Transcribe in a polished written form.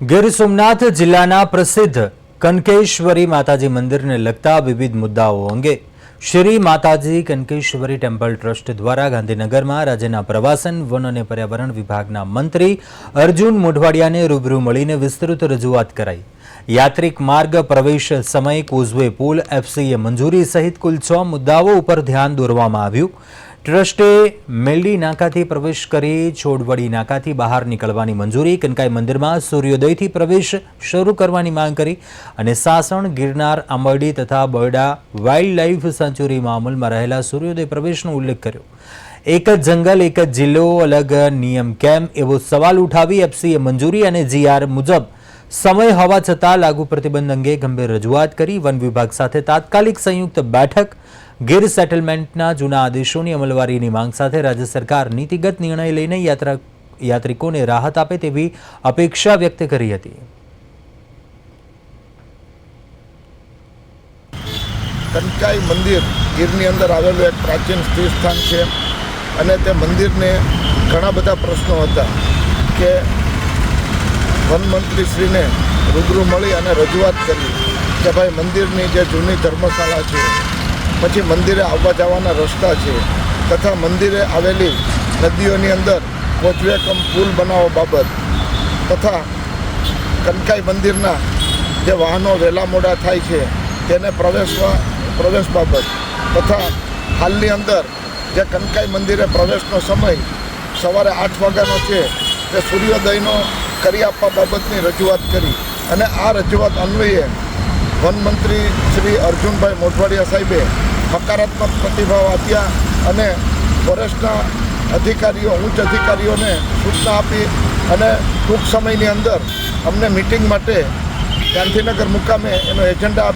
ગીર સોમનાથ જિલ્લાના પ્રસિદ્ધ કનકેશ્વરી માતાજી મંદિરને લગતા વિવિધ મુદ્દાઓ અંગે શ્રી માતાજી કનકેશ્વરી ટેમ્પલ ટ્રસ્ટ દ્વારા ગાંધીનગરમાં રાજ્યના પ્રવાસન, વન અને પર્યાવરણ વિભાગના મંત્રી અર્જુન મોઢવાડિયાને રૂબરૂ મળીને વિસ્તૃત રજૂઆત કરાઈ। યાત્રિક માર્ગ, પ્રવેશ સમય, કોઝવે પુલ, એફસીએ મંજૂરી સહિત કુલ 6 મુદ્દાઓ ઉપર ધ્યાન દોરવામાં આવ્યું। ટ્રસ્ટે મેલડી નાકાથી પ્રવેશ કરી છોડવડી નાકાથી બહાર નીકળવાની મંજૂરી, કનકાઈ મંદિરમાં સૂર્યોદયથી પ્રવેશ શરૂ કરવાની માંગ કરી અને સાસણ, ગિરનાર, આંબરડી તથા બરડા વાઇલ્ડ લાઇફ સેન્ચ્યુરીમાં અમલમાં રહેલા સૂર્યોદય પ્રવેશનો ઉલ્લેખ કર્યો। એક જ જંગલ, એક જ જિલ્લો, અલગ નિયમ કેમ એવો સવાલ ઉઠાવી એફસીએ મંજૂરી અને જીઆર મુજબ સમય હોવા છતાં લાગુ પ્રતિબંધ અંગે ગંભીર રજૂઆત કરી। વન વિભાગ સાથે તાત્કાલિક સંયુક્ત બેઠક, ગીર સેટલમેન્ટના જૂના આદેશોની અમલવારીની માંગ સાથે રાજ્ય સરકાર નીતિગત નિર્ણય લઈને યાત્રિકોને રાહત આપે તેવી અપેક્ષા વ્યક્ત કરી હતી। કનકાઈ મંદિર ગીરની અંદર આવેલું એક પ્રાચીન તીર્થસ્થાન છે અને તે મંદિરને ઘણા બધા પ્રશ્નો હતા કે વન મંત્રીશ્રીને રૂબરૂ મળી અને રજૂઆત કરી કે ભાઈ મંદિરની જે જૂની ધર્મશાળા છે, પછી મંદિરે આવવા જવાના રસ્તા છે તથા મંદિરે આવેલી નદીઓની અંદર કોચવે કમ પુલ બનાવવા બાબત તથા કનકાઈ મંદિરના જે વાહનો વહેલા મોડા થાય છે તેને પ્રવેશ બાબત તથા હાલની અંદર જે કનકાઈ મંદિરે પ્રવેશનો સમય સવારે 8 વાગ્યાનો છે તે સૂર્યોદયનો કરી આપવા બાબતની રજૂઆત કરી અને આ રજૂઆત અન્વયે વનમંત્રી શ્રી અર્જુનભાઈ મોઢવાડિયા સાહેબે હકારાત્મક પ્રતિભાવ આપ્યા અને ફોરેસ્ટના અધિકારીઓ, ઉચ્ચ અધિકારીઓને સૂચના આપી અને ટૂંક સમયની અંદર અમને મિટિંગ માટે ગાંધીનગર મુકામે એનો એજન્ડા